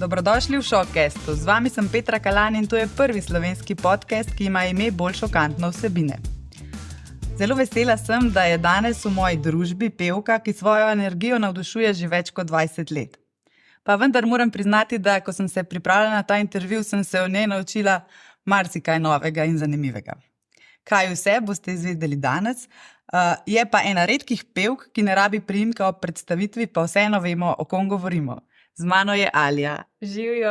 Dobrodošli v Šokcastu. Z vami sem Petra Kalan in to je prvi slovenski podcast, ki ima ime bolj šokantno vsebine. Zelo vesela sem, da je danes v moji družbi pevka, ki svojo energijo navdušuje že več kot 20 let. Pa vendar moram priznati, da ko sem se pripravljala na ta intervju, sem se o njej naučila marsikaj novega in zanimivega. Kaj vse boste izvedeli danes? Je pa ena redkih pevk, ki ne rabi priimka ob predstavitvi, pa vseeno vemo, o kom govorimo. Z mano je Alja. Živijo.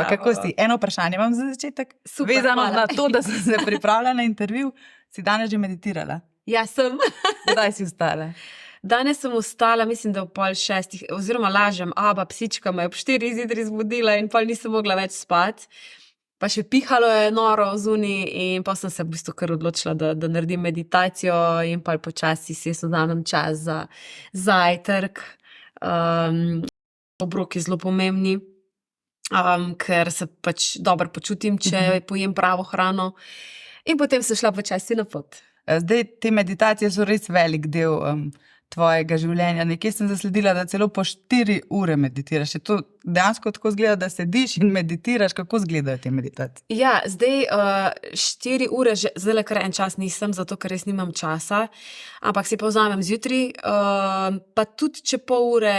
Kako si? Eno vprašanje imam za začetek. Super, vezano hvala. na to, da sem se pripravljala na intervju, si danes že meditirala? Ja, sem. Kdaj si vstala? Danes sem vstala, mislim, da ob 5:30, oziroma lažem, psička me je ob 4 zjutraj zbudila in pol nisem mogla več spati. Pa še pihalo je noro zunaj in pa sem se v bistvu kar odločila, da naredim meditacijo in pa počasi si vzamem čas za zajtrk. Obroki zelo pomembni, ker se pač dobro počutim, če pojem pravo hrano. In potem sem šla počasi na pot. Zdaj, te meditacije so res velik del tvojega življenja. Nekje sem zasledila, da celo po 4 ure meditiraš. Je to dejansko tako izgleda, da sediš in meditiraš? Kako izgledajo te meditacije? Ja, zdaj 4 ure, zdaj kar en čas nisem, zato ker res nimam časa, ampak si pa vzamem zjutraj, pa tudi če pol ure,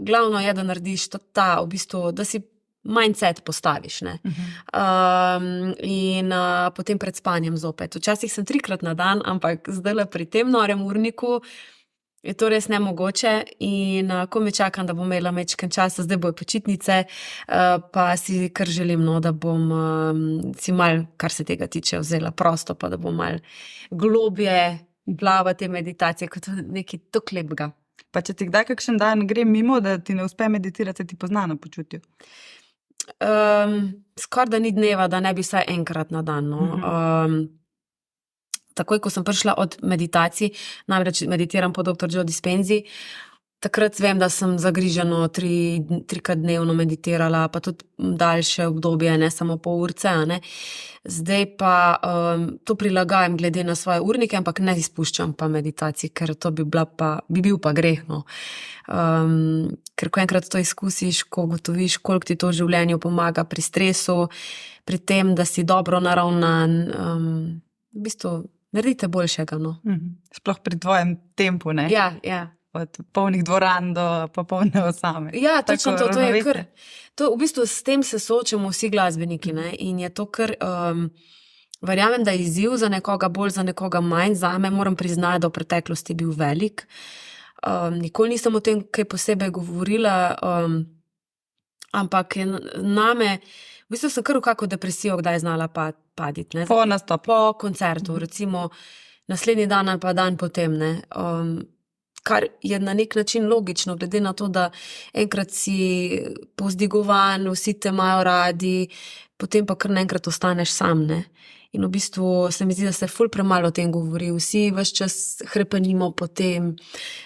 glavno je, da narediš v bistvu, da si mindset postaviš, ne. In potem pred spanjem zopet. Včasih sem 3-krat na dan, ampak zdajle pri tem norem urniku je to res nemogoče in ko me čakam, da bom imela majčkeno časa, zdaj bojo počitnice, pa si kar želim, da bom si malo, kar se tega tiče, vzela prosto, pa da bom malo globje bila v te meditacije, kot nekaj tako lepega. Pa če ti kdaj kakšen dan gre mimo, da ti ne uspe meditirati, se ti pozna na počutju? Skoraj da ni dneva, da ne bi vsaj enkrat na dan, no. Takoj, ko sem prišla od meditacij, namreč meditiram po dr. Joe Dispenzi, takrat vem, da sem zagriženo 3-krat dnevno meditirala, pa tudi daljše obdobje, ne samo pol urce, ne. Zdaj pa to prilagajam glede na svoje urnike, ampak ne izpuščam pa meditacij, ker to bi bil pa greh, no. Ker ko enkrat to izkusiš, ko ugotoviš, koliko ti to v življenju pomaga pri stresu, pri tem, da si dobro naravnan, v bistvu naredite boljšega, no. Sploh pri tvojem tempu, ne? Ja. Od polnih dvoran do popolne osame. Ja, točno to je kar. To v bistvu s tem se soočamo vsi glasbeniki, ne, in je to kar, verjamem, da je izziv za nekoga bolj, za nekoga manj, zame moram priznati, da v preteklosti bil velik. Nikoli nisem o tem kaj posebej govorila, ampak je name, v bistvu sem kar v kako depresijo kdaj znala paditi, ne. Po nastopu. Po koncertu, recimo naslednji dan ali pa dan potem, ne. Kar je na nek način logično, glede na to, da enkrat si povzdigovan, vsi te imajo radi, potem pa kar naenkrat ostaneš sam, ne. In v bistvu se mi zdi, da se ful premalo o tem govori. Vsi ves čas hrepenimo po tem,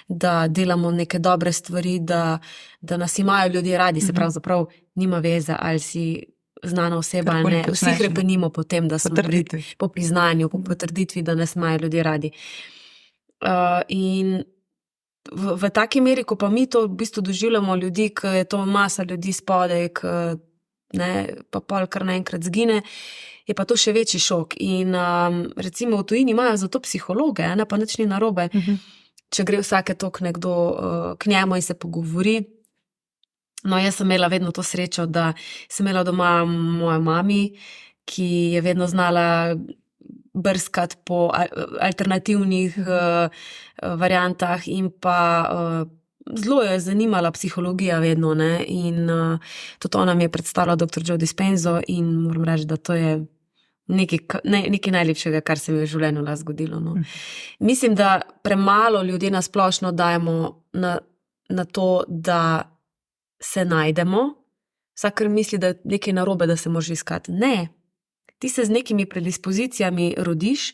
da delamo neke dobre stvari, da nas imajo ljudje radi, se pravzaprav nima veze, ali si znana oseba ali ne. Vsi hrepenimo po tem, da smo po priznanju, po potrditvi, da nas imajo ljudje radi. In v taki meri, ko pa mi to v bistvu doživljamo ljudi, ki je to masa ljudi spodaj, pa pol kar naenkrat zgine, je pa to še večji šok. In recimo v tujini imajo za to psihologe, pa nič ni narobe, če gre vsake toliko nekdo k njemu in se pogovori. No, jaz sem imela vedno to srečo, da sem imela doma mojo mami, ki je vedno znala brskati po alternativnih variantah in pa zelo jo je zanimala psihologija vedno, ne, in tudi ona mi je predstavila dr. Joe Dispenzo in moram reči, da to je nekaj najlepšega, kar se mi je v življenju lahko zgodilo, no. Mislim, da premalo ljudje na splošno dajemo na to, da se najdemo. Vsak misli, da je nekaj narobe, da se moraš iskati. Ne. Ti se z nekimi predispozicijami rodiš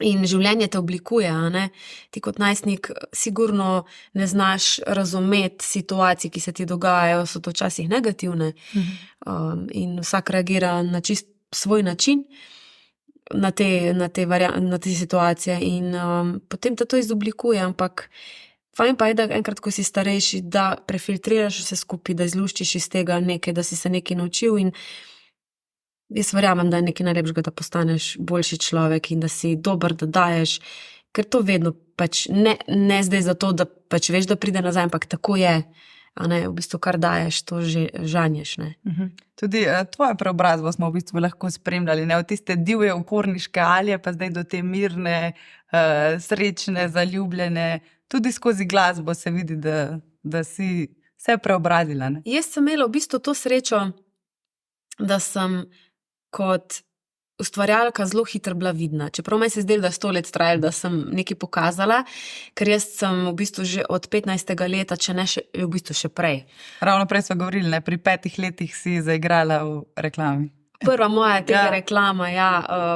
in življenje te oblikuje, ne. Ti kot najstnik sigurno ne znaš razumeti situacij, ki se ti dogajajo, so to včasih negativne. In vsak reagira na čist svoj način na te situacije in potem te to izoblikuje, ampak Fajn pa je, da enkrat, ko si starejši, da prefiltriraš vse skupaj, da izluščiš iz tega nekaj, da si se nekaj naučil in jaz verjamem, da je nekaj najlepšega, da postaneš boljši človek in da si dober, da daješ, ker to vedno pač ne zdaj zato, da pač veš, da pride nazaj, ampak tako je, a ne, v bistvu kar daješ, to že žanješ, ne. Tudi tvojo preobrazbo smo v bistvu lahko spremljali, ne, od tiste divje uporniške Alje, pa zdaj do te mirne, srečne, zaljubljene, tudi skozi glasbo se vidi, da si se preobrazila, ne. Jaz sem imela v bistvu to srečo, da sem kot ustvarjalka zelo hitro bila vidna. Čeprav meni se zdelo, da je 100 let trajalo, da sem nekaj pokazala, ker jaz sem v bistvu že od 15. leta, če ne še, v bistvu še prej. Ravno prej smo govorili, ne, pri 5 letih si zaigrala v reklami. Prva moja tega Ja. reklama,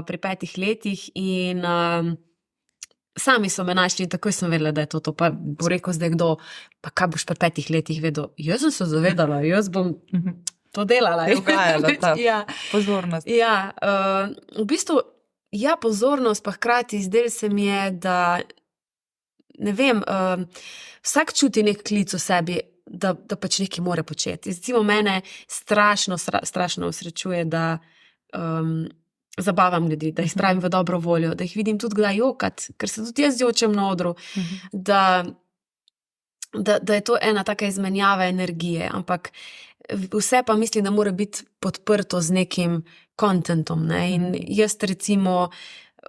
pri 5 letih in sami so me našli in takoj sem vedela, da je to. Pa bo rekel zdaj kdo, pa kaj boš pri 5 letih vedel? Jaz sem se zavedala, jaz bom to delala. Te ugajala ta Ja. pozornost. Ja, v bistvu, pozornost, pa hkrati zdelo se mi je, da ne vem, vsak čuti nek klic v sebi, da pač nekaj mora početi. Recimo mene strašno osrečuje, da zabavam ljudi, da jih spravim v dobro voljo, da jih vidim tudi kdaj jokati, ker se tudi jaz jočem na odru, da je to ena taka izmenjava energije, ampak vse pa mislim, da mora biti podprto z nekim kontentom, ne, in jaz recimo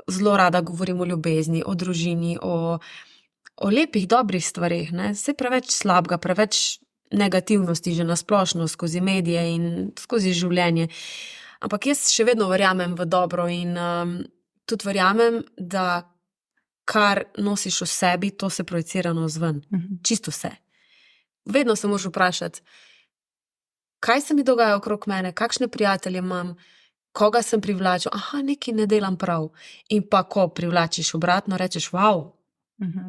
zelo rada govorim o ljubezni, o družini, o lepih, dobrih stvareh, ne, vse preveč slabega, preveč negativnosti že na splošno skozi medije in skozi življenje, ampak jaz še vedno verjamem v dobro in tudi verjamem, da kar nosiš v sebi, to se projicira navzven, čisto vse. Vedno se moraš vprašati, kaj se mi dogaja okrog mene, kakšne prijatelje imam, koga sem privlačil, nekaj ne delam prav. In pa ko privlačiš obratno, rečeš, wow,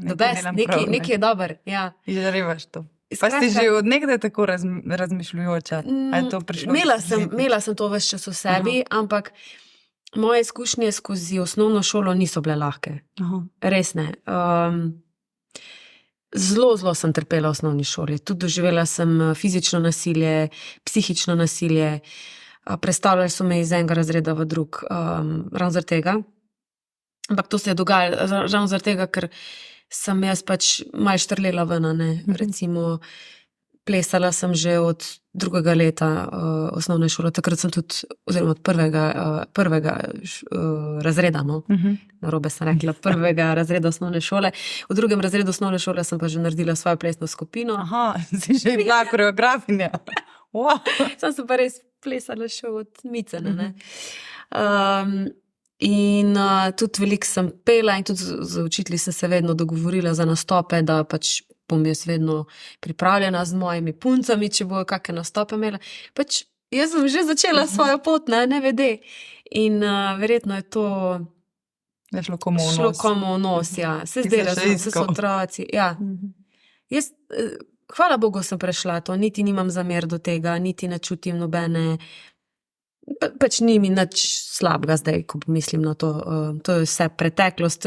the best, nekaj je dober. Ja. Izžarevaš to. Pa si že od nekdaj tako razmišljujoča? A je to prišlo? Imela sem to ves čas v sebi, ampak moje izkušnje skozi osnovno šolo niso bile lahke. Res ne. Zelo sem trpela v osnovni šoli. Tudi doživela sem fizično nasilje, psihično nasilje, prestavljali so me iz enega razreda v drug, ravno zaradi tega. Ampak to se je dogajalo ravno zaradi tega, ker sem jaz pač malo štrlela ven, ne. Recimo, plesala sem že od 2. leta osnovne šole, takrat sem tudi, oziroma od prvega razreda, narobe sem rekla, 1. razreda osnovne šole. V 2. razredu osnovne šole sem pa že naredila svojo plesno skupino. Si že bila koreografinja. Wow. Sem se pa res plesala še od Micene, ne. In tudi veliko sem pela in tudi z učitelji sem se vedno dogovorila za nastope, da pač bom jaz vedno pripravljena z mojimi puncami, če bojo kakšne nastope imela. Pač jaz sem že začela svojo pot, ne vede. In verjetno je to šlo komu v nos. Šlo komu v nos, ja. Se zdela sem, vse so otroci. Ja. Jaz, hvala Bogu, sem prešla to, niti nimam zamer do tega, niti ne čutim nobene, pač ni mi nič slabega zdaj, ko mislim na to. To je vse preteklost,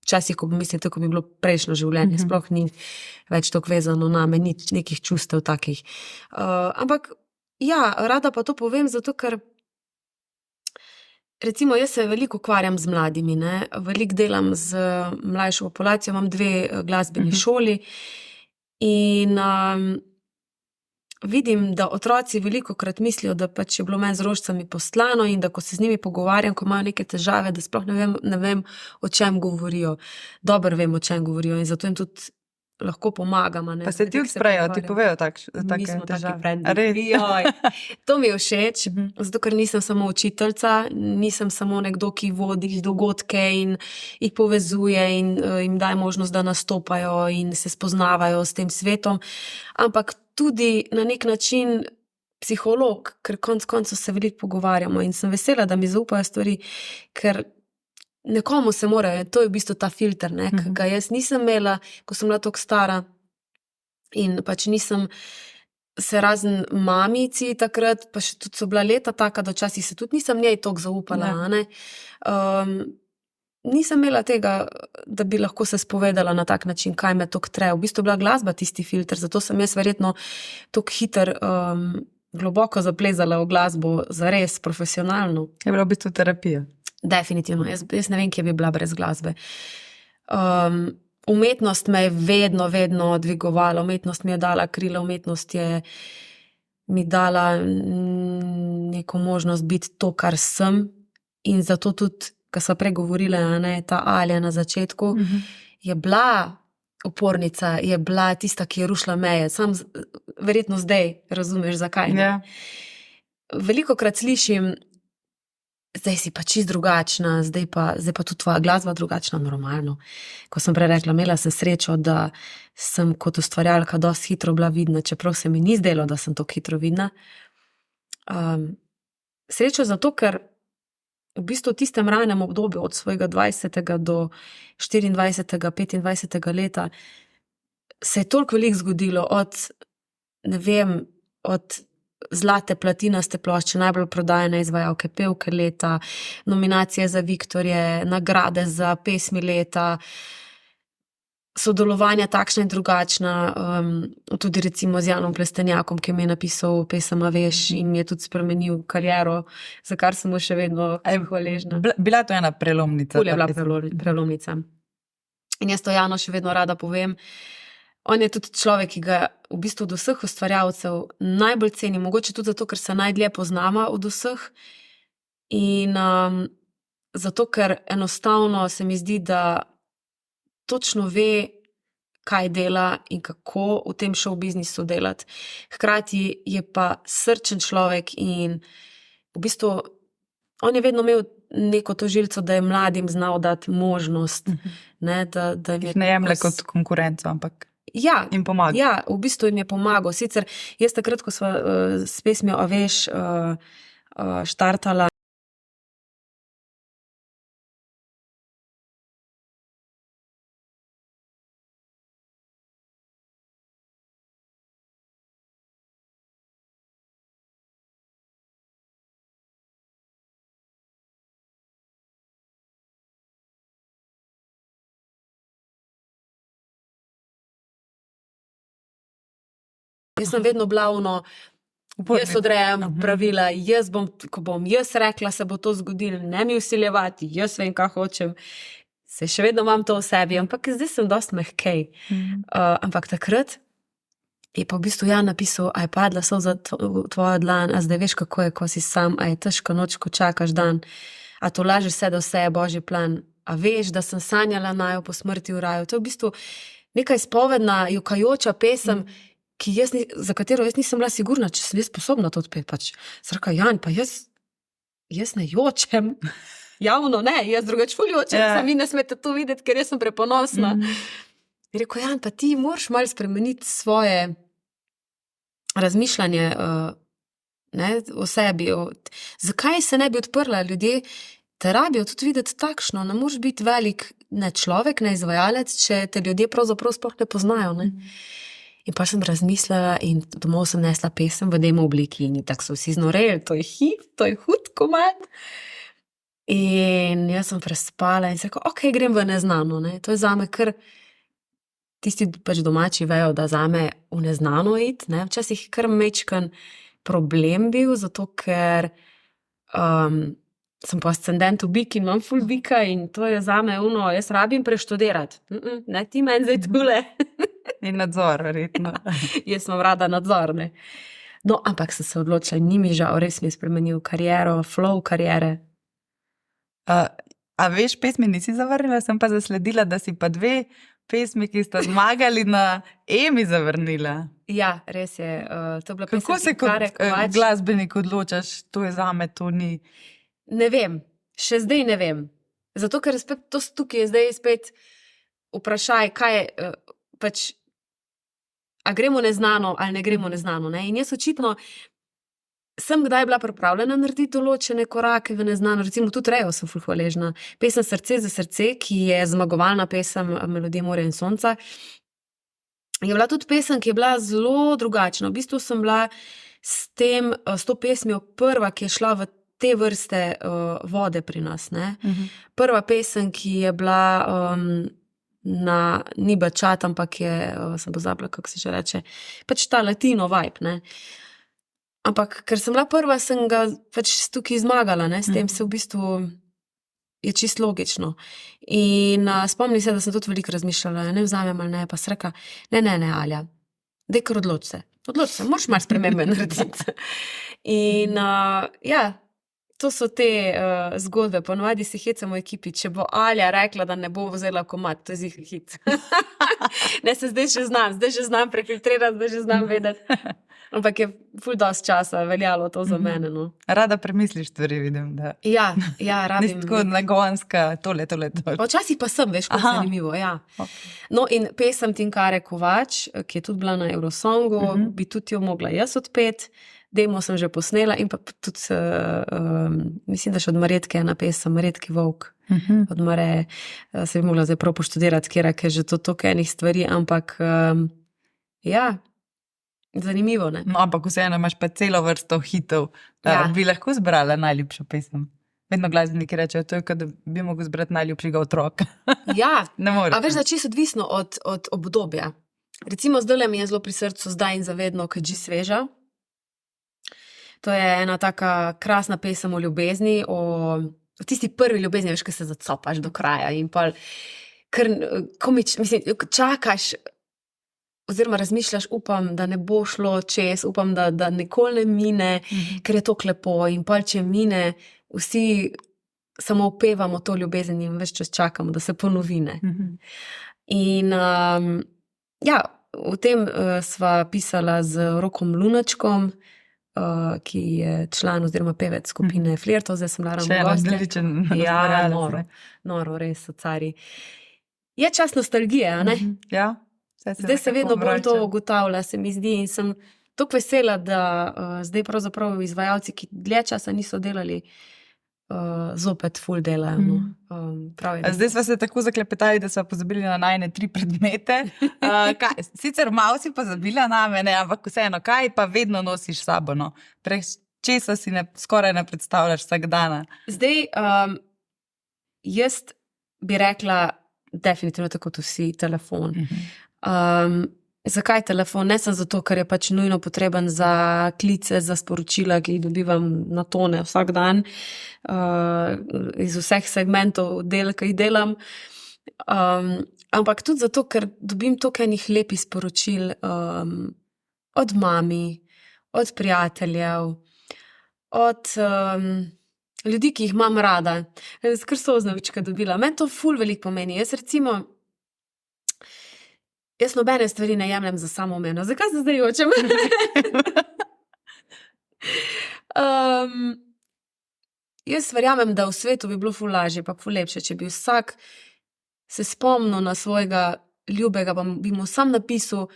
včasih, ko mislim, tako bi bilo prejšnjo življenje, sploh ni več tako vezano name, ni nekih čustev takih. Ampak, ja, rada pa to povem, zato ker recimo jaz se veliko ukvarjam z mladimi, ne, veliko delam z mlajšo populacijo, imam 2 glasbeni šoli in vidim, da otroci velikokrat mislijo, da pač je bilo meni z rožicami postlano in da ko se z njimi pogovarjam, ko imajo neke težave, da sploh ne vem, o čem govorijo. Dobro vem, o čem govorijo in zato jim tudi lahko pomagam. Pa se ti odprejo, ti povejo take Nismo težave. taki frendi. To mi je všeč, zato ker nisem samo učiteljica, nisem samo nekdo, ki vodi dogodke in jih povezuje in jim daje možnost, da nastopajo in se spoznavajo s tem svetom, ampak tudi na nek način psiholog, ker konec koncev se veliko pogovarjamo in sem vesela, da mi zaupajo stvari, ker nekomu se mora, to je v bistvu ta filter, ne, ki ga jaz nisem imela, ko sem bila toliko stara in pač nisem se razen mamici takrat, pa še tudi so bila leta taka, da včasih se tudi nisem njej toliko zaupala, ne. nisem imela tega, da bi lahko se spovedala na tak način, kaj me toliko tre. V bistvu je bila glasba tisti filter, zato sem jaz verjetno toliko hiter globoko zaplezala v glasbo, zares profesionalno. Je bila v bistvu terapija. Definitivno, jaz ne vem, kje bi bila brez glasbe. Umetnost me je vedno dvigovala, umetnost mi je dala krila, umetnost je mi dala neko možnost biti to, kar sem, in zato tudi, ko sva pregovorila, ta Alja na začetku, je bila upornica, je bila tista, ki je rušila meje. Sam verjetno zdaj razumeš, zakaj. Ja. Velikokrat slišim, zdaj si pa čist drugačna, zdaj pa tudi tvoja glasba drugačna, normalno. Ko sem prej rekla, imela sem srečo, da sem kot ustvarjalka dosti hitro bila vidna, čeprav se mi ni zdelo, da sem tako hitro vidna. Srečo zato, ker v bistvu v tistem ranem obdobju od svojega 20. do 24. 25. leta se je toliko veliko zgodilo, od zlate platinaste plošče, najbolj prodajane izvajalke pevke leta, nominacije za Viktorje, nagrade za pesmi leta, sodelovanja takšna in drugačna, tudi recimo z Janom Plestenjakom, ki mi je napisal pesem A veš in mi je tudi spremenil kariero, za kar sem mu še vedno hvaležna. Bila to ena prelomnica. Ful je bila prelomnica. In jaz to Janu še vedno rada povem. On je tudi človek, ki ga v bistvu od vseh ustvarjalcev najbolj ceni, mogoče tudi zato, ker se najdlje poznava od vseh. In zato, ker enostavno se mi zdi, da točno ve, kaj dela in kako v tem show biznisu delati. Hkrati je pa srčen človek in v bistvu on je vedno imel neko to žilico, da je mladim znal dati možnost. Da jih ne jemlje kot konkurenco, ampak jim pomaga. Ja, v bistvu jim je pomagal. Sicer jaz takrat, ko sva s pesmijo A veš štartala, jaz sem vedno bila jaz odrejam pravila, ko bom jaz rekla, se bo to zgodilo, ne mi vsiljevati, jaz vem, kaj hočem. Se še vedno imam to v sebi, ampak zdaj sem dosti mehkej. Ampak takrat je pa v bistvu Jan napisal, a je padla solza tvoja dlan, a zdaj veš, kako je, ko si sam, a je težka noč, ko čakaš dan, a to laže vse, da vse je Božji plan, a veš, da sem sanjala naju po smrti v raju. To je v bistvu neka izpovedna, jokajoča pesem, za katero jaz nisem bila sigurna, če sem jaz sposobna to odpeti. Pač, srka, Jan, pa jaz ne jočem. Javno ne, jaz drugač ful jočem. Vi ne smete to videti, ker jaz sem preponosna. Je rekel, Jan, pa ti moraš malo spremeniti svoje razmišljanje o sebi. Zakaj se ne bi odprla? Ljudje te rabijo tudi videti takšno. Ne moreš biti velik ne človek, ne izvajalec, če te ljudje pravzaprav sploh ne poznajo. Ne? In pa sem razmislila in domov sem nesla pesem v demo obliki in tako so vsi znoreli, to je hit, to je hud komad. In jaz sem prespala in se rekel, ok, grem v neznano. Ne? To je zame kar, tisti pač domači vejo, da zame v neznano iti. Ne? Včasih kar mečkan problem bil, zato ker sem po ascendentu bik in imam ful bika in to je zame jaz rabim preštudirati. Ne, ti meni zdaj tule. In nadzor, verjetno. Jaz imam rada nadzor, ne. No, ampak sem se odločila, ni mi žal, res mi je spremenil kariero, flow kariere. A veš, pesmi nisi zavrnila, sem pa zasledila, da si pa 2 pesmi, ki sta zmagali na Emi, zavrnila. Ja, res je. To je bila Kako se kot glasbenik odločaš, to je zame, to ni? Ne vem, še zdaj ne vem. Zato, ker spet to tukaj je zdaj spet vprašaj, kaj je, pač, a gremo neznano ali ne gremo neznano. Ne? In jaz očitno sem kdaj bila pripravljena narediti določene korake v neznano, recimo tudi Rejo sem ful hvaležna. Pesem Srce za srce, ki je zmagovalna pesem Melodije morja in sonca, je bila tudi pesem, ki je bila zelo drugačna. V bistvu sem bila s to pesmijo prva, ki je šla v te vrste vode pri nas. Ne? Prva pesem, ki je bila ni bačat, ampak je, sem pozabila, kako se že reče, pač ta latino vibe, ne. Ampak, ker sem bila prva, sem ga pač tukaj zmagala, ne, s tem se v bistvu je čisto logično. In spomnim se, da sem tudi veliko razmišljala, ne vzamem ali ne, pa sem rekla, ne, Alja, daj kar odloč se, moraš malo spremembe narediti. In ja, to so te zgodbe, ponovadi si hecamo v ekipi, če bo Alja rekla, da ne bo vzela komad, to je ziher hit. Ne, se zdaj že znam prefiltrirati, zdaj že znam vedeti. Ampak je ful dosti časa veljalo to za mene, no. Rada premisliš stvari, vidim, da. Ja, rabim. Nisi tako nagonska, tole. Včasih pa sem, veš, kako zanimivo, ja. Okay. No, in pesem Tinkare Kovač, ki je tudi bila na Eurosongu, bi tudi jo mogla jaz odpeti. Demo sem že posnela in pa tudi, mislim, da še od Marjetke ena pesem, Marjetki Volk. Od Mare, se bi mogla zdaj prav poštudirati, ker je že to toliko enih stvari, ampak ja, zanimivo, ne? No, ampak vseeno imaš pa celo vrsto hitov. Bi lahko zbrala najljubšo pesem? Vedno glasbeniki rečejo, to je, kad bi mogel zbrati najljubšega otroka. Ja, ne moreš. A veš, da čisto odvisno od obdobja. Recimo zdajle mi je zelo pri srcu Zdaj in zavedno, Kad že sveža. To je ena taka krasna pesem o ljubezni, o tisti prvi ljubezni, veš, ko se zacopaš do kraja in pa čakaš oziroma razmišljaš, upam, da ne bo šlo čez, upam, da nikoli ne mine, ker je to lepo in pa če mine, vsi samo opevamo to ljubezen in več čas čakamo, da se ponovi, ne. In ja, v tem sva pisala z Rokom Lunačkom, ki je član oziroma pevec skupine Flirtov, zdaj sem naravno goste. Še eno odličen razporejalec. Noro, res so cari. Je čas nostalgije, a ne? Ja. Zdaj se vedno bolj to ugotavlja, se mi zdi, in sem toliko vesela, da zdaj pravzaprav izvajalci, ki dlje časa niso delali, zopet ful delajo. Zdaj sva se tako zaklepetali, da sva pozabili na najne 3 predmete. Sicer malo si pozabila na mene, ampak vseeno, kaj pa vedno nosiš s sabo? No? Česa si skoraj ne predstavljaš vsak dan? Zdaj, jaz bi rekla definitivno tako kot vsi, telefon. Zakaj telefon? Ne samo zato, ker je pač nujno potreben za klice, za sporočila, ki jih dobivam na tone vsak dan, iz vseh segmentov del, ki jih delam. Ampak tudi zato, ker dobim toliko enih lepih sporočil od mami, od prijateljev, od ljudi, ki jih imam rada. Kar Soznovička dobila. Meni to ful veliko pomeni. Jaz nobene stvari ne jemljem za samoumevno. Zakaj se zdaj jočem? Jaz verjamem, da v svetu bi bilo ful lažje, pa ful lepše, če bi vsak se spomnil na svojega ljubega, pa bi mu sam napisal,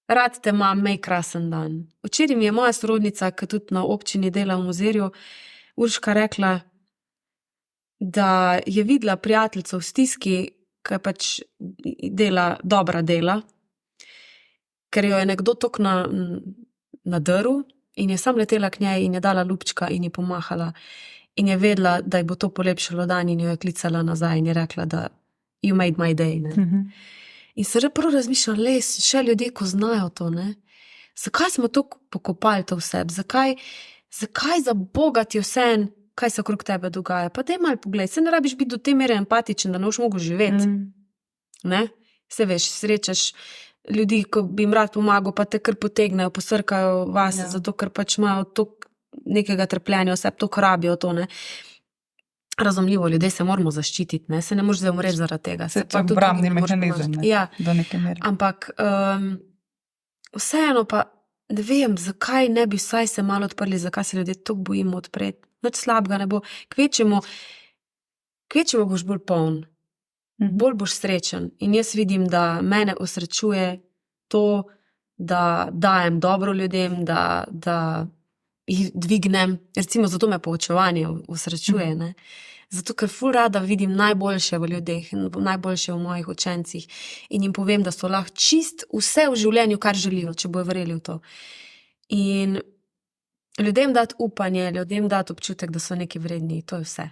rad te imam, imej krasen dan. Včeraj mi je moja sorodnica, ki tudi na občini dela v muzejju, Urška, rekla, da je videla prijateljico v stiski, ki pač dela dobra dela, ker jo je nekdo tok nadrl in je sam letela k njej in je dala lupčka in ji pomahala in je vedela, da ji bo to polepšalo dan in jo je klicala nazaj in je rekla, da you made my day. Ne? In se prav razmišljala, še ljudje, ko znajo to, ne? Zakaj smo to pokopali to v sebi? Zakaj za Boga ti vseeno, kaj se okrog tebe dogaja? Pa daj malo pogled, se ne rabiš biti do te mere empatičen, da ne boš mogel živeti. Ne? Se veš, srečaš ljudi, ko bi jim rad pomagal, pa te kar potegnejo, posrkajo vase, zato ker pač imajo toliko nekega trpljenja, vse toliko rabijo to, ne. Razumljivo, ljudje se moramo zaščititi, ne, se ne moreš zdaj umreti zaradi tega. Se to je obrambni mehanizem, ne, do neke mere. Ampak vseeno pa ne vem, zakaj ne bi vsaj se malo odprli, zakaj se ljudje toliko bojimo odpreti. Nič slabega ne bo. Kvečemo boš bolj poln, bolj boš srečen. In jaz vidim, da mene osrečuje to, da dajem dobro ljudem, da jih dvignem. Recimo zato me poučevanje osrečuje, ne. Zato, ker ful rada vidim najboljše v ljudeh, najboljše v mojih učencih in jim povem, da so lahko čist vse v življenju, kar želijo, če bojo verjeli v to. In ljudem dati upanje, ljudem dati občutek, da so neki vredni, to je vse.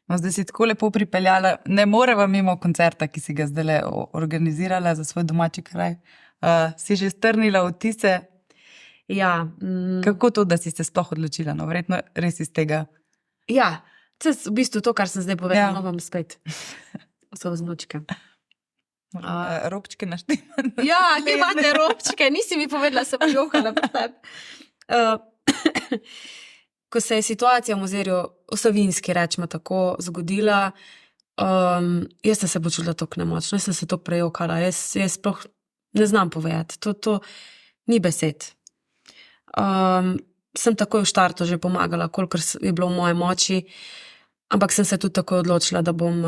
No, zdaj si tako lepo pripeljala, ne moreva mimo koncerta, ki si ga zdaj organizirala za svoj domači kraj. Si že strnila vtise? Ja. Kako to, da si se sploh odločila? No, verjetno res iz tega. Ja, to je v bistvu to, kar sem zdaj povedala, Ja. vam spet. So vznočke. Robčke naštemane. Ja, kje imate robčke? Nisi mi povedala, sem jokala po tebi. Ko se je situacija v Mozirju, v Savinjski, rečemo tako, zgodila, jaz sem se počutila tako nemočno, jaz sem se tako prejokala, jaz sploh ne znam povedati, to ni besed. Sem takoj v štartu že pomagala, kolikor je bilo v moje moči, ampak sem se tudi tako odločila, da bom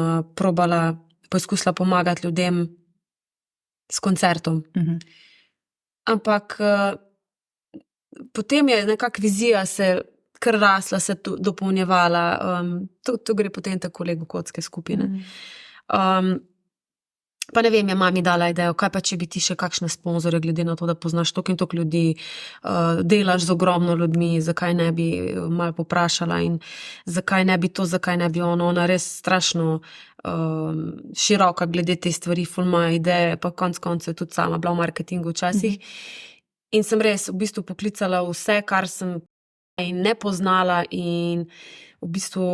poskusila pomagati ljudem s koncertom. Ampak potem je nekako vizija se kar rasla, se dopolnjevala. To gre potem tako lego kocke skupine. Pa ne vem, je mami dala idejo, kaj pa če bi ti še kakšne sponzorje, glede na to, da poznaš toliko in toliko ljudi, delaš z ogromno ljudmi, zakaj ne bi malo poprašala in zakaj ne bi to, zakaj ne bi ono. Ona res strašno široka glede te stvari, ful ima ideje, pa konc koncev tudi sama bila v marketingu včasih. In sem res v bistvu poklicala vse, kar sem ne poznala in v bistvu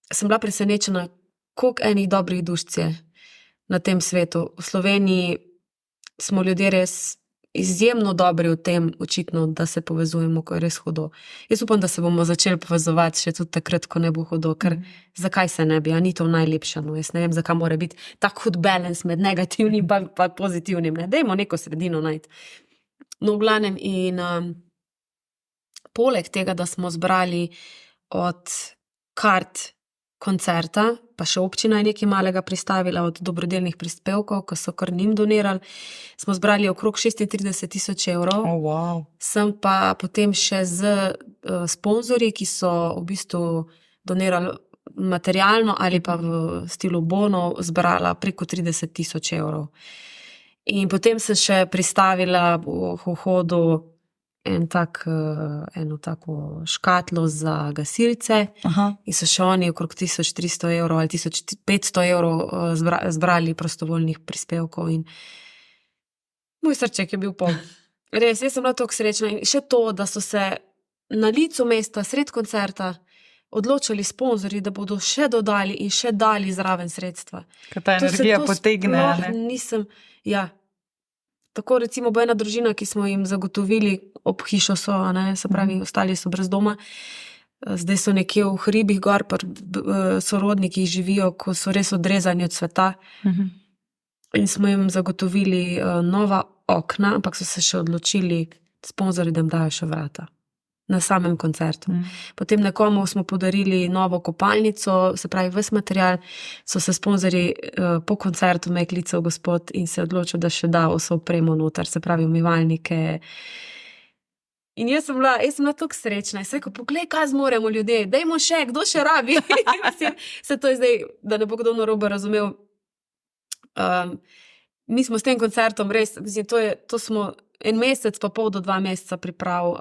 sem bila presenečena, koliko enih dobrih dušic je na tem svetu. V Sloveniji smo ljudje res izjemno dobri v tem, očitno, da se povezujemo, ko je res hudo. Jaz upam, da se bomo začeli povezovati še tudi takrat, ko ne bo hudo, ker zakaj se ne bi, a ni to najlepše, no, jaz ne vem, zakaj mora biti tak hud balans med negativnim pa pozitivnim, ne, dajmo neko sredino najti. No, v glavnem in poleg tega, da smo zbrali od kart koncerta, pa še občina je nekaj malega pristavila od dobrodelnih prispevkov, ko so kar njim donirali, smo zbrali okrog 36,000 evrov. Oh, wow. Sem pa potem še z sponzorji, ki so v bistvu donirali materialno ali pa v stilu bonov, zbrala preko 30,000 evrov. In potem sem še pristavila v hodu eno tako škatlo za gasilce. Aha. In so še oni okrog 1300 evrov ali 1500 evrov zbrali prostovoljnih prispevkov in moj srček je bil poln. Res, jaz sem bila toliko srečna in še to, da so se na licu mesta sred koncerta odločili sponzorji, da bodo še dodali in še dali zraven sredstva. Ko ta energija potegne, ne? Nisem, ja. Tako recimo bo ena družina, ki smo jim zagotovili ob hišo so, ne, se pravi, ostali so brez doma. Zdaj so nekje v hribih gor, pa sorodniki živijo, ko so res odrezani od sveta. In smo jim zagotovili nova okna, ampak so se še odločili sponzorji, da jim dajo še vrata. Na samem koncertu. Potem nekomu smo podarili novo kopalnico, se pravi, ves material, so se sponzorji po koncertu me je klical gospod in se je odločil, da še da vso opremo noter, se pravi, umivalnike. In jaz sem bila toliko srečna. Jaz sem rekel, poglej, kaj zmoremo ljudje, dajmo še, kdo še rabi. Se to je zdaj, da ne bo kdo narobe razumel. Mi smo s tem koncertom res, to smo 1 mesec pa pol do 2 meseca priprav.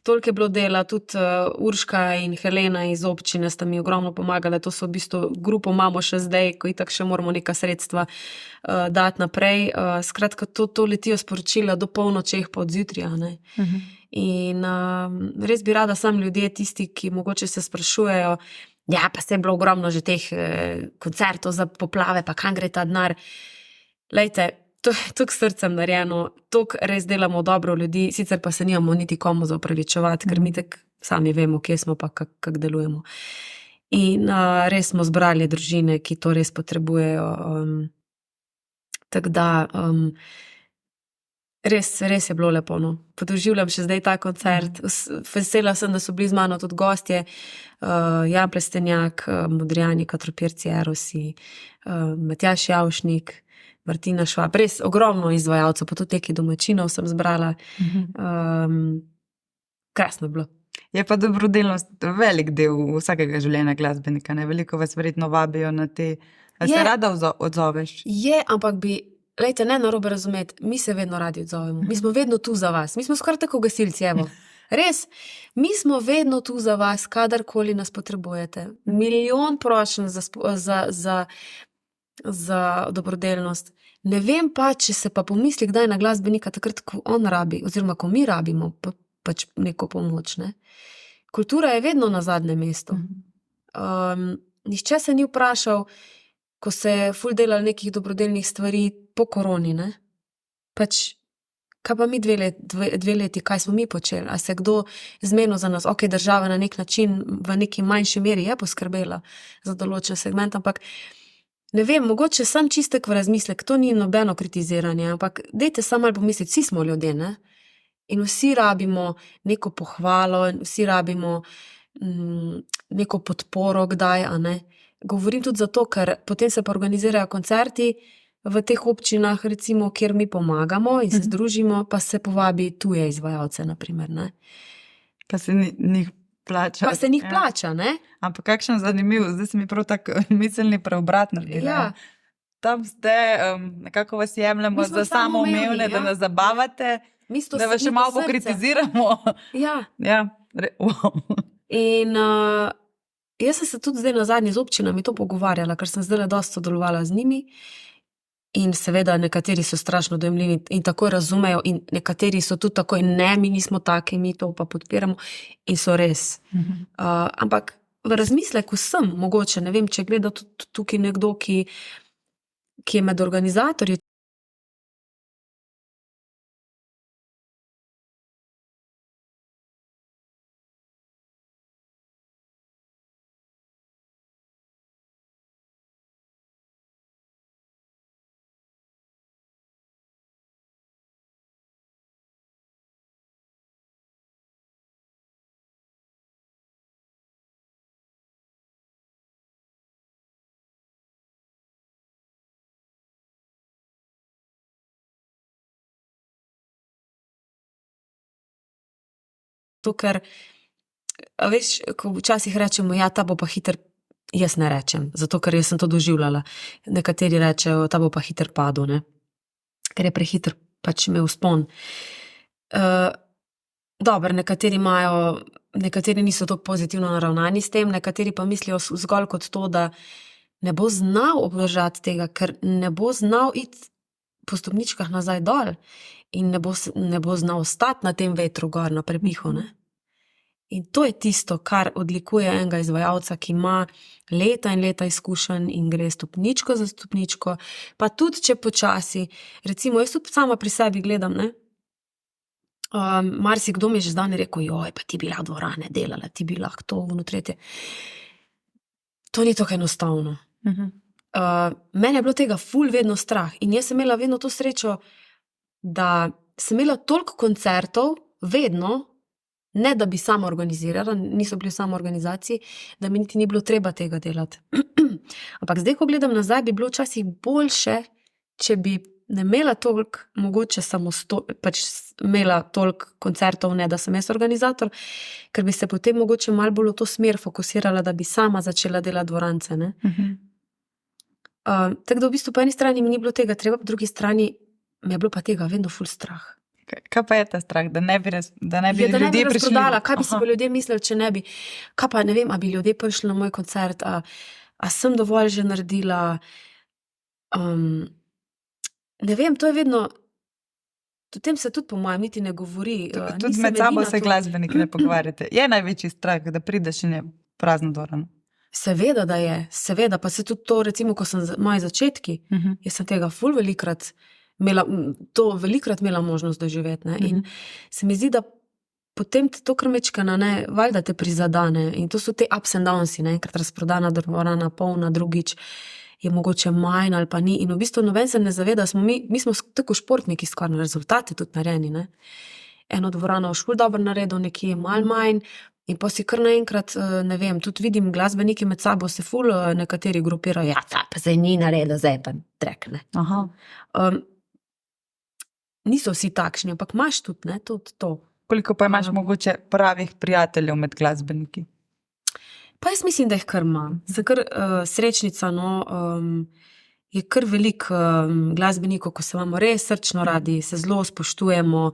Toliko je bilo dela, tudi Urška in Helena iz občine sta mi ogromno pomagale, to so v bistvu, grupo imamo še zdaj, ko itak še moramo neka sredstva dati naprej. Skratka, to letijo sporočila do polnoči pa od zjutrija, ne. In res bi rada sam ljudje, tisti, ki mogoče se sprašujejo, ja, pa se je bilo ogromno že teh koncertov za poplave, pa kam gre ta denar. Lejte, to je toliko srcem narejeno, toliko res delamo dobro ljudi, sicer pa se nimamo niti komu za opravičevati, ker mi tako sami vemo, kje smo pa kako delujemo. In res smo zbrali družine, ki to res potrebujejo. Tako da res je bilo lepo, no. Podoživljam še zdaj ta koncert. Vesela sem, da so bili z mano tudi gostje, Jan Plestenjak, Modrijani, Katropirci, Erosi, Matjaž Javšnik, Martina Švab, res ogromno izvajalcev, pa tudi nekaj domačinov sem zbrala. Krasno je bilo. Je pa dobrodelnost velik del vsakega življenja glasbenika, ne? Veliko vas verjetno vabijo na te, a se rada odzoveš? Je, ampak lejte, ne narobe razumeti, mi se vedno radi odzovemo, mi smo vedno tu za vas, mi smo skoraj tako gasilci, evo. Res, mi smo vedno tu za vas, kadarkoli nas potrebujete. Milijon prošenj za dobrodelnost. Ne vem pa, če se pa pomisli kdaj na glasbenika takrat, ko on rabi, oziroma ko mi rabimo pač neko pomoč. Ne? Kultura je vedno na zadnjem mestu. Nihče se ni vprašal, ko se je ful delal nekih dobrodelnih stvari po koroni, ne? Pač, kaj pa mi dve leti, kaj smo mi počeli? A se kdo zmenil za nas? Ok, država na nek način v neki manjši meri je poskrbela za določen segment, ampak ne vem, mogoče sam čistek v razmislek, to ni nobeno kritiziranje, ampak dajte samo malo pomisliti, vsi smo ljudje, ne? In vsi rabimo neko pohvalo, vsi rabimo neko podporo kdaj, a ne? Govorim tudi zato, ker potem se pa organizirajo koncerti v teh občinah, recimo, kjer mi pomagamo in se združimo, pa se povabi tuje izvajalce, naprimer, ne? Pa se njih plača. Pa se njih plača, ne? Ampak kakšen zanimiv, zdaj se mi prav tako miselni preobrat naredili. Ja. Tam ste, nekako vas jemljamo za samoumevne, da nas zabavate, da vas še malo pokritiziramo. Ja. Ja. Wow. In jaz sem se tudi zdaj nazadnje z občinami to pogovarjala, ker sem zdaj dosti sodelovala z njimi in seveda nekateri so strašno dojemljivi in takoj razumejo in nekateri so tudi takoj, ne, mi nismo taki, mi to pa podpiramo in so res. Ampak v razmislek vsem, mogoče, ne vem, če gleda tudi tukaj nekdo, ki je med organizatorji. To, ker, veš, ko včasih rečemo, ja, ta bo pa hiter, jaz ne rečem, zato ker jaz sem to doživljala. Nekateri rečejo, ta bo pa hiter padel, ne? Ker je prehiter pač imel vzpon. Dobro, nekateri niso tako pozitivno naravnani s tem, nekateri pa mislijo zgolj kot to, da ne bo znal obdržati tega, ker ne bo znal iti po stopničkah nazaj dol in ne bo znal ostati na tem vetru gor na prepihu, ne? In to je tisto, kar odlikuje enega izvajalca, ki ima leta in leta izkušenj in gre stopničko za stopničko, pa tudi če počasi, recimo jaz tudi sama pri sebi gledam, ne? Marsikdo mi je že zdaj rekel, joj, pa ti bi lahko dvorane delala, ti bi lahko to, ono, tretje. To ni tako enostavno. Mene je bilo tega ful vedno strah in jaz sem imela vedno to srečo, da sem imela toliko koncertov, vedno, ne da bi sama organizirala, niso bili v samo organizaciji, da mi niti ni bilo treba tega delati. Ampak zdaj, ko gledam nazaj, bi bilo včasih boljše, če bi ne imela toliko, mogoče pač imela toliko koncertov, ne da sem jaz organizator, ker bi se potem mogoče malo bolj v to smer fokusirala, da bi sama začela delati dvorance, ne. Tako da v bistvu po eni strani mi ni bilo tega treba, po drugi strani mi je bilo pa tega vedno ful strah. Kaj pa je ta strah, da ne bi ljudje prišli? Kaj bi si pa ljudje mislili, če ne bi? Kaj pa, ne vem, a bi ljudje prišli na moj koncert, a sem dovolj že naredila? Ne vem, to je vedno, o tem se tudi po mojem niti ne govori. Tudi med sabo se glasbeniki ne pogovarjate. Je največji strah, da prideš in je prazno dvorano? Seveda, da je. Seveda, pa se tudi to, recimo, ko sem moji začetki, jaz sem tega ful velikrat imela možnost doživeti, ne. In se mi zdi, da potem te to krmečkana, ne, valjda te prizadane in to so te ups and downsi, ne, enkrat razprodana dvorana, polna, drugič je mogoče manj ali pa ni in v bistvu noben se ne zaveda, mi smo tako športniki skoraj na rezultate tudi narejeni, ne. Eno dvorano boš ful dobro naredil, nekje malo manj in pa si kar naenkrat, ne vem, tudi vidim glasbeniki med sabo se ful nekateri grupirajo, ja, ta pa zdaj ni naredil, zdaj pa trek, ne. Niso vsi takšni, ampak imaš tudi, ne, tudi to. Koliko pa imaš mogoče pravih prijateljev med glasbeniki? Pa jaz mislim, da jih kar imam. Sem kar srečnica, no, je kar veliko glasbenikov, ko se imamo res srčno radi, se zelo spoštujemo.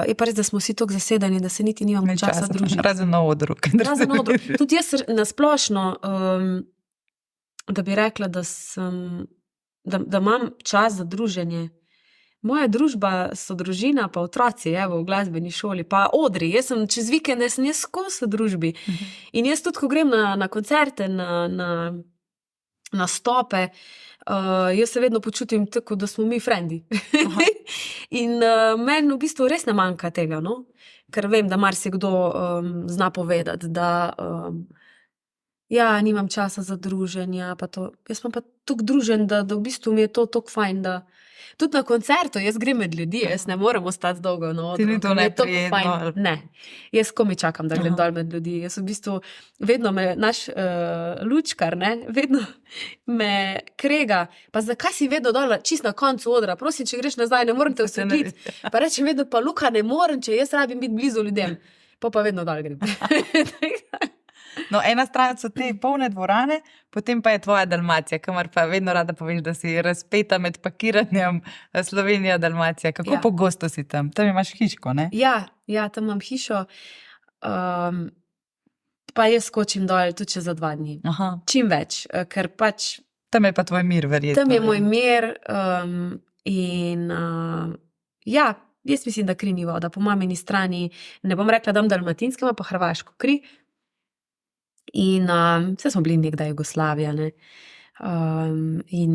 Je pa res, da smo vsi toliko zasedeni, da se niti nimamo časa družiti. Razen na odru. Razen na odru. Tudi jaz nasplošno, da bi rekla, da imam čas za druženje. Moja družba so družina, pa otroci, evo, v glasbeni šoli, pa odri. Jaz sem čez vikende, sem jaz skozi v družbi. In jaz tudi, ko grem na koncerte, na stope, jaz se vedno počutim tako, da smo mi frendi. In meni v bistvu res ne manjka tega, no? Ker vem, da marsikdo zna povedati, da nimam časa za druženja, pa to. Jaz sem pa tako družen, da v bistvu mi je to tako fajn, da tudi na koncertu, jaz grem med ljudi, jaz ne morem ostati dolgo na odru. Ti ni to neprijetno? Ne, jaz komi čakam, da grem dol med ljudi. Jaz v bistvu vedno me, naš lučkar, vedno me krega, pa zakaj si vedno dol čist na koncu odra, prosim, če greš nazaj, ne morem te osvetliti. Pa rečem vedno, pa Luka, ne morem, če jaz rabim biti blizu ljudem. Pa vedno dol grem. No, ena stran so te polne dvorane, potem pa je tvoja Dalmacija, kamor pa vedno rada poveš, da si razpeta med pakiranjem Slovenija, Dalmacija. Kako pogosto si tam? Tam imaš hiško, ne? Ja, tam imam hišo, pa jaz skočim dol tudi čez 2 dni. Čim več, ker pač... Tam je pa tvoj mir, verjetno. Tam je moj mir in jaz mislim, da kri ni voda. Po mamini strani, ne bom rekla, da imam dalmatinsko, imam pa hrvaško kri. In vse smo bili nekdaj Jugoslavija, ne. In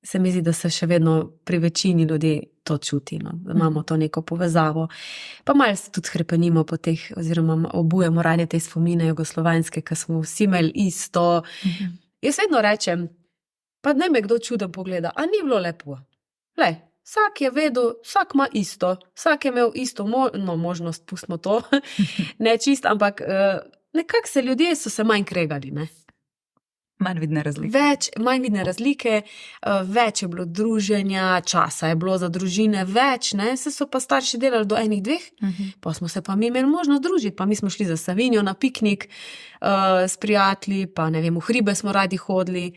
se mi zdi, da se še vedno pri večini ljudi to čuti, no, da imamo to neko povezavo. Pa malo se tudi hrepenimo po teh, oziroma obujemo radi te spomine jugoslovanske, ki smo vsi imeli isto. Jaz vedno rečem, pa ne me kdo čuden pogleda, a ni bilo lepo? Glej, vsak je vedel, vsak ima isto, vsak je imel isto možnost, pustimo to, ne čist, ampak nekako ljudje so se manj kregali, ne. Manj vidne razlike. Manj vidne razlike, več je bilo druženja, časa je bilo za družine več, ne. Se so pa starši delali do 1-2, pa smo se pa mi imeli možnost družiti, pa mi smo šli za Savinjo na piknik s prijatelji, pa ne vem, v hribe smo radi hodili.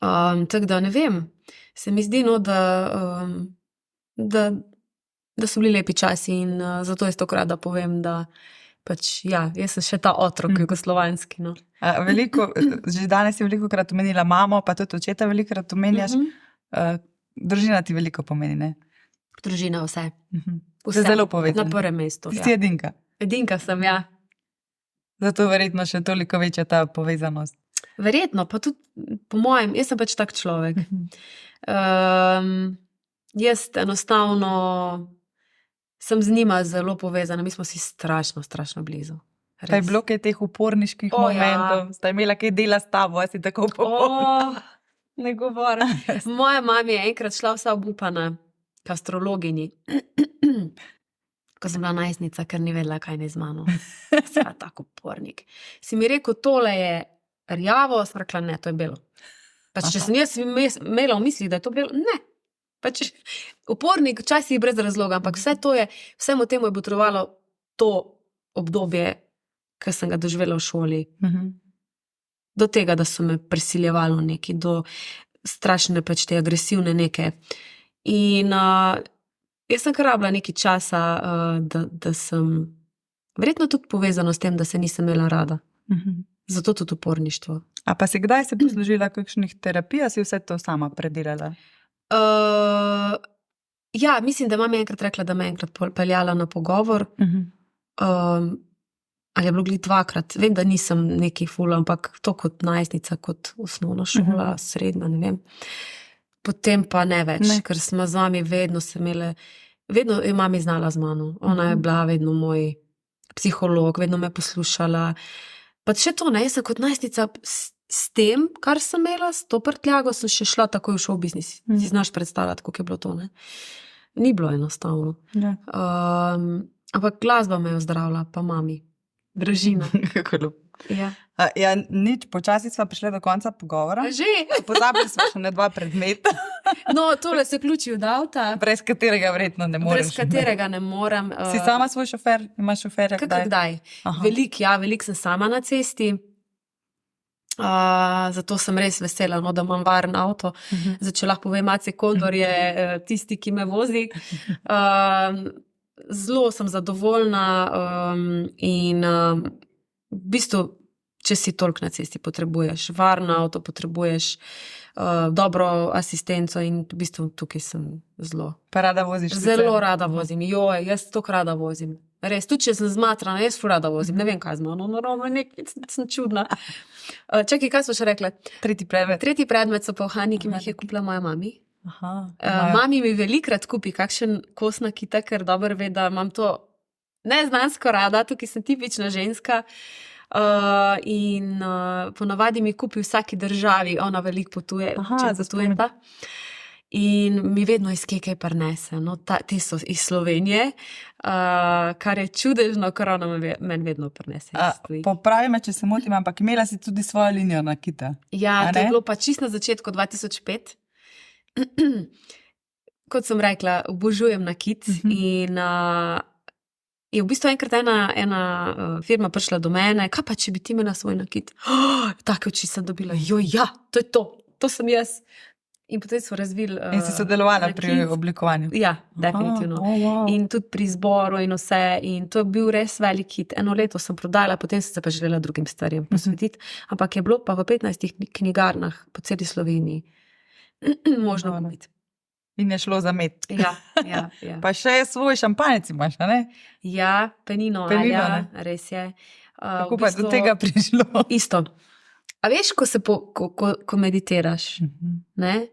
Tako da ne vem, se mi zdi, no, da so bili lepi časi in zato jaz tako rada povem, da pač, jaz sem še ta otrok jugoslovanski, no. Že danes si velikokrat omenila mamo, pa tudi očeta velikokrat omenjaš. Družina ti veliko pomeni, ne? Družina, vse. Vse zelo povezano. Na prvem mestu. Ti si edinka. Edinka sem, ja. Zato verjetno še toliko večja ta povezanost. Verjetno, pa tudi po mojem, jaz sem pač tak človek. Jaz enostavno sem z njima zelo povezana, mi smo si strašno blizu. Res. Je bilo kaj teh uporniških momentov? Sta imela kaj dela s tabo, a si tako popolna? Ne govorim. Moja mama je enkrat šla vsa obupana k astrologinji, ko sem bila najstnica, ker ni vedela, kaj ne z mano. Sem bila tak upornik. Si mi rekel, tole je rjavo, sem rekla, ne, to je belo. Pač, če sem jaz imela v mislih, da je to belo, ne. Pač, upornik včasih brez razloga, ampak vsemu temu je potrebovalo to obdobje, ki sem ga doživela v šoli. Do tega, da so me prisiljevali v neki, do strašne pač te agresivne neke. In jaz sem kar rabila nekaj časa, da sem verjetno tudi povezana s tem, da se nisem imela rada. Zato tudi uporništvo. A pa si kdaj se poslužila kakšnih terapij, a si vse to sama predelala? Mislim, da mama je enkrat rekla, da me je enkrat peljala na pogovor. Ali je bilo glih 2-krat. Vem, da nisem neki ful, ampak to kot najstnica, kot osnovna šola, srednja, ne vem. Potem pa ne več, ker smo z mami vedno vedno je mami znala z mano. Ona je bila vedno moj psiholog, vedno me poslušala. Pa še to, ne, jaz sem kot najstnica s tem, kar sem imela, s to prtljago, sem še šla takoj v show business. Si znaš predstavljati, kako je bilo to, ne? Ni bilo enostavno. Ampak glasba me je ozdravila, pa mami. Družina. Kako lup. Nič, počasi sva prišla do konca pogovora. Že? Pozabili smo še 2 predmeta. No, tole se ključi od avta. Brez katerega verjetno ne moreš. Brez katerega ne morem. Si sama svoj šofer? Imaš šoferja kdaj? Kdaj? Veliko sem sama na cesti. Zato sem res vesela, no, da imam varen avto. Zdaj, če lahko povem, Maci Kondor je tisti, ki me vozi. Zelo sem zadovoljna in v bistvu, če si toliko na cesti, potrebuješ varen avto, potrebuješ dobro asistenco in v bistvu tukaj sem zelo. Pa rada voziš? Zelo rada vozim. Joj, jaz toliko rada vozim. Res, tudi če sem zmatrana, jaz ful rada vozim. Ne vem, kaj z mano, sem čudna. Čakaj, kaj so še rekla? Tretji predmet. Tretji predmet so pa uhani, ki mi jih je kupila moja mami. Aha, Mami mi velikrat kupi kakšen kos nakita, ker dobro ve, da imam to neznansko rada, tukaj sem tipična ženska. In ponavadi mi kupi v vsaki državi, ona veliko potuje, če zatujeta. In mi vedno iz kje kaj prinese. No, te so iz Slovenije, kar je čudežno, ker ona meni vedno prinese. Popravi me, če se motim, ampak imela si tudi svojo linijo nakita. Ja, to je bilo pa čisto na začetku 2005. Kot sem rekla, obožujem nakit in je v bistvu enkrat ena firma prišla do mene, kaj pa, če bi ti imela svoj nakit? Take oči sem dobila, ja, to je to sem jaz. In potem smo razvili in si sodelovala pri oblikovanju? Ja, definitivno. Wow. In tudi pri zboru in vse. In to je bil res velik hit. 1 leto sem prodala, potem sem se pa želela drugim stvarjem posvetiti. Ampak je bilo pa v 15 knjigarnah po celi Sloveniji možno kupiti. In je šlo za med. Ja. Pa še svoj šampanjec imaš, ne? Ja, penino, ne? Res je. Kako pa je do tega prišlo? Isto. A veš, ko meditiraš, ne?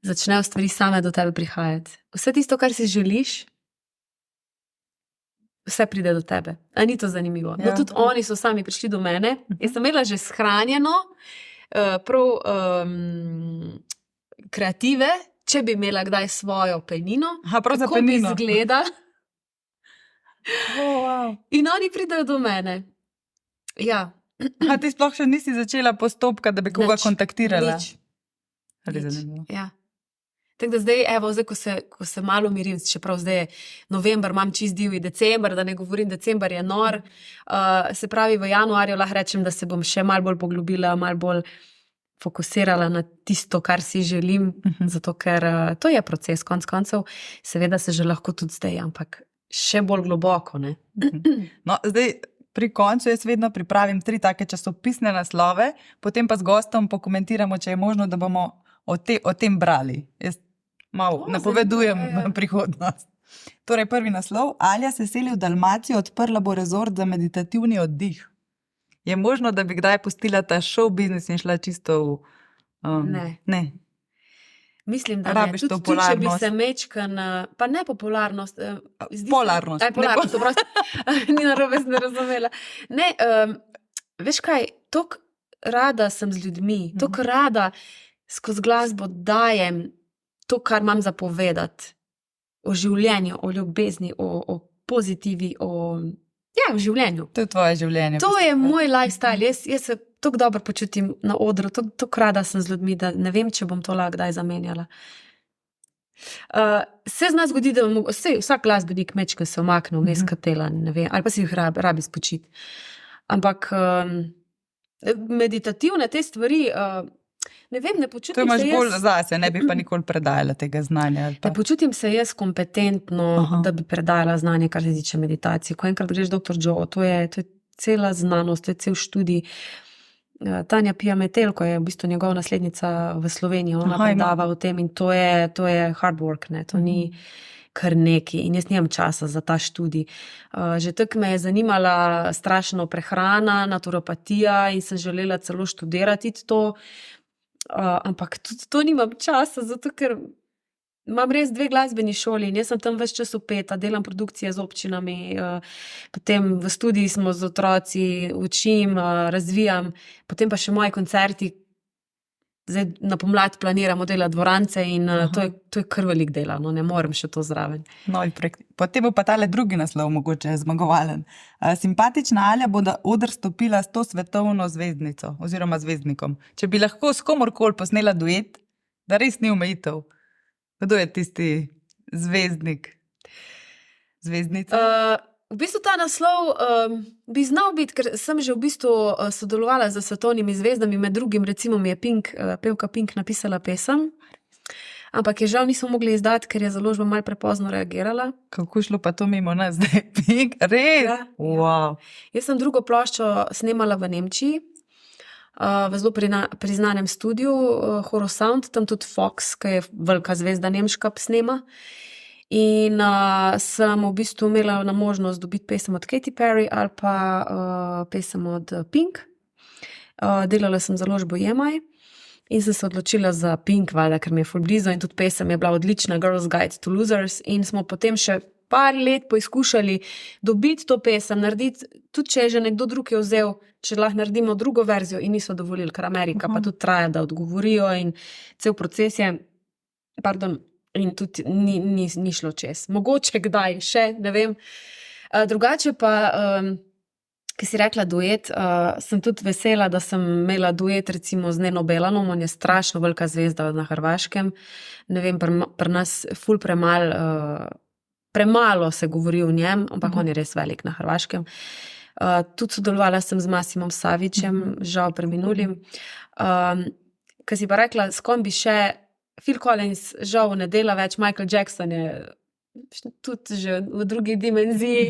Začnejo stvari same do tebe prihajati. Vse tisto, kar si želiš, vse pride do tebe. A ni to zanimivo? Ja. No, tudi oni so sami prišli do mene. Jaz sem imela že shranjeno prav kreative, če bi imela kdaj svojo penino, kako bi izgleda. Wow. In oni pridejo do mene. Ja. A ti sploh še nisi začela postopka, da bi koga kontaktirala? Nič. Ja. Tako da zdaj, ko se malo mirim, čeprav zdaj je november, imam čist divji december, da ne govorim, december je nor. Se pravi, v januarju lahko rečem, da se bom še malo bolj poglobila, malo bolj fokusirala na tisto, kar si želim, zato ker to je proces, konec koncev. Seveda se že lahko tudi zdaj, ampak še bolj globoko, ne? No, zdaj pri koncu jaz vedno pripravim 3 take časopisne naslove, potem pa z gostom pokomentiramo, če je možno, da bomo o tem brali. Jaz malo napovedujem prihodnost. Torej, prvi naslov, Alja se seli v Dalmacijo, odprla bo rezort za meditativni oddih. Je možno, da bi kdaj pustila ta show biznis in šla čisto v... Ne. Mislim, da rabiš ne. Tudi če bi se mečkan, pa ne popularnost. Polarnost. Polarnost, ni narobe, sem ne razumela. Ne, veš kaj, toliko rada sem z ljudmi, toliko rada skozi glasbo dajem to, kar imam za povedati o življenju, o ljubezni, o pozitivi, o življenju. To je tvoje življenje. To je moj lifestyle. Jaz se tako dobro počutim na odru, tako rada sem z ljudmi, da ne vem, če bom to lahko kdaj zamenjala. Se z nas zgodi, da vsak glasbenik mečkaj se omakne vmes kapela, ne vem, ali pa si jih rabi spočiti. Ampak meditativne te stvari, ne vem, ne počutim se to imaš bolj zase, ne bi pa nikoli predajala tega znanja. Ne počutim se jaz kompetentno, da bi predajala znanje, kar se tiče meditacije. Ko enkrat greš Dr. Joe, to je cela znanost, to je cel študij. Tanja Piametelko je v bistvu njegova naslednica v Sloveniji, ona predava o tem in to je hard work, ne, to ni kar neki in jaz nimam časa za ta študij. Že tako me je zanimala strašno prehrana, naturopatija in sem želela celo študirati to, ampak tudi to nimam časa, zato ker imam res 2 glasbeni šoli in jaz sem tam ves čas vpeta, delam produkcije z občinami, potem v studiji smo z otroci, učim, razvijam, potem pa še moji koncerti, zdaj na pomlad planiramo delati dvorance in to je kar velik dela, no, ne morem še to zraven. No, potem bo pa tale drugi naslov mogoče zmagovalen. Simpatična Alja bo da oder stopila s to svetovno zvezdnico oziroma zvezdnikom. Če bi lahko s komorkoli posnela duet, da res ni omejitev. Kdo je tisti zvezdnik? Zvezdnica? V bistvu ta naslov bi znal biti, ker sem že v bistvu sodelovala z svetovnimi zvezdami, med drugim recimo mi je pevka Pink napisala pesem, ampak je žal nismo mogli izdati, ker je založba malo prepozno reagirala. Kako šlo pa to mimo nas zdaj? Pink, res? Ja. Wow. Jaz sem drugo ploščo snemala v Nemčiji, v zelo priznanem studiu Horosound, tam tudi Fox, ki je velika zvezda nemška, snema. In sem v bistvu imela na možnost dobiti pesem od Katy Perry ali pa pesem od Pink. Delala sem založbo EMI in sem se odločila za Pink, valjda, ker mi je ful blizu in tudi pesem je bila odlična, Girls Guide to Losers, in smo potem še par let poizkušali dobiti to pesem, narediti, tudi če je že nekdo drug je vzel, če lahko naredimo drugo verzijo, in niso dovolili, ker Amerika pa tudi traja, da odgovorijo, in cel proces je, in tudi ni šlo čez. Mogoče kdaj še, ne vem. Drugače pa, ki si rekla duet, sem tudi vesela, da sem imela duet recimo z Neno Belanom, on je strašno velika zvezda na Hrvaškem. Ne vem, pri nas ful premalo se govori o njem, ampak on je res velik na Hrvaškem. Tudi sodelovala sem z Masimom Savićem, žal preminulim. Ko si pa rekla, s kom bi še, Phil Collins žal ne dela več, Michael Jackson je tudi že v drugi dimenziji.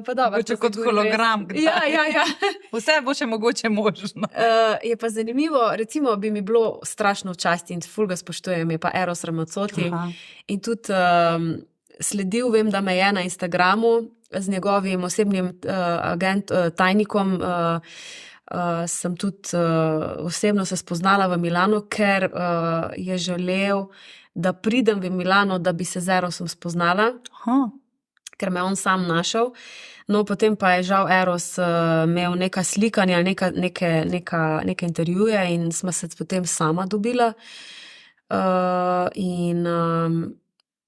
Mogoče kot hologram. Ja. Vse bo še mogoče možno. Je pa zanimivo, recimo bi mi bilo strašno v časti in ful ga spoštujem, je pa Eros Ramazzotti. In tudi sledil, vem, da me je na Instagramu z njegovim osebnim tajnikom, sem tudi osebno se spoznala v Milanu, ker je želel, da pridem v Milano, da bi se z Erosom spoznala, ker me on sam našel. No, potem pa je žal Eros imel neka slikanja, neke intervjuje in smo se potem sama dobila.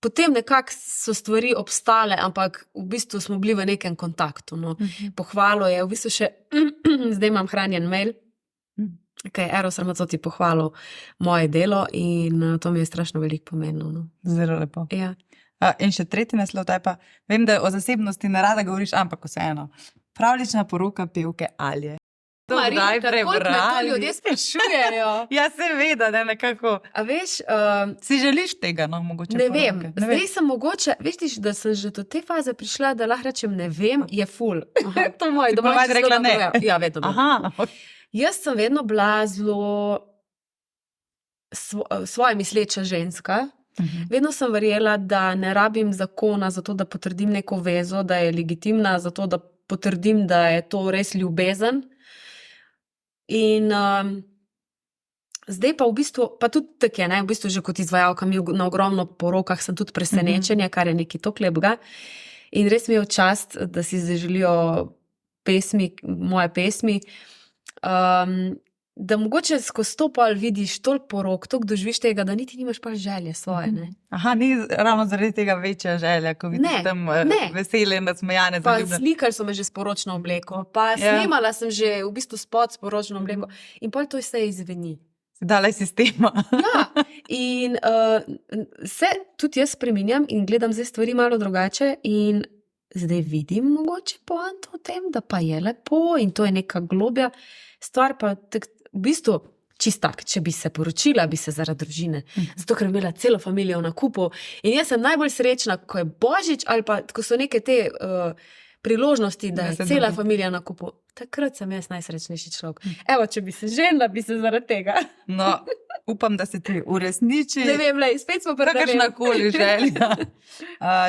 Potem nekako so stvari obstale, ampak v bistvu smo bili v nekem kontaktu. No. Pohvalo je, v bistvu še, zdaj imam hranjen mail, ki je Eros Ramazzotti pohvalil moje delo in to mi je strašno veliko pomenilo. No. Zelo lepo. Ja. In še tretji naslov, pa vem, da o zasebnosti ne rada govoriš, ampak vseeno. Pravlična poroka pevke Alje. Marika, koliko me to ljudje sprašujejo. Ja, seveda, ne, nekako. A veš, si želiš tega, no, mogoče ne poroke? vem, zdaj sem mogoče, veš, da sem že do te faze prišla, da lahko rečem ne vem, je ful. To moj domači Si rekla ne. Ja, vedno. Aha. Jaz sem vedno bila zelo svoje misleča ženska. Vedno sem verjela, da ne rabim zakona za to, da potrdim neko vezo, da je legitimna, za to, da potrdim, da je to res ljubezen. In zdaj pa v bistvu, pa tudi tako je, v bistvu že kot izvajalka mi na ogromno porokah sem tudi presenečenja, kar je nekaj toliko lepega. In res mi je v čast, da si zaželijo moje pesmi, da mogoče skozi to pa vidiš toliko porok, toliko doživiš tega, da niti nimaš pa želje svoje. Ne? Aha, ni ravno zaradi tega večja želja, ko vidiš tam vesele in nasmejane. Pa slikali so me že s poročno obleko, pa snemala sem že v bistvu spot s poročno obleko in pol to vse izveni. Dala je sistema. Ja, in se tudi jaz spreminjam in gledam zdaj stvari malo drugače in zdaj vidim mogoče poanto v tem, da pa je lepo in to je neka globja stvar, pa v bistvu čistak, če bi se poročila, bi se zaradi družine. Zato, ker bi imela celo familijo v nakupu. In jaz sem najbolj srečna, ko je Božič ali pa, ko so neke te priložnosti, da je cela familija na nakupu. Takrat sem jaz najsrečnejši človek. Evo, če bi se ženila, bi se zaradi tega. No, upam, da se ti uresniči. Ne vem, spet smo kakršnakoli želja.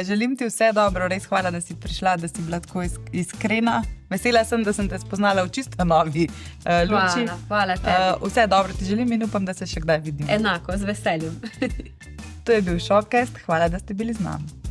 Želim ti vse dobro, res hvala, da si prišla, da si bila tako iskrena. Vesela sem, da sem te spoznala v čisto novi luči. Hvala tebi. Vse dobro ti želim in upam, da se še kdaj vidimo. Enako, z veseljem. To je bil Shopcast, hvala, da ste bili z nami.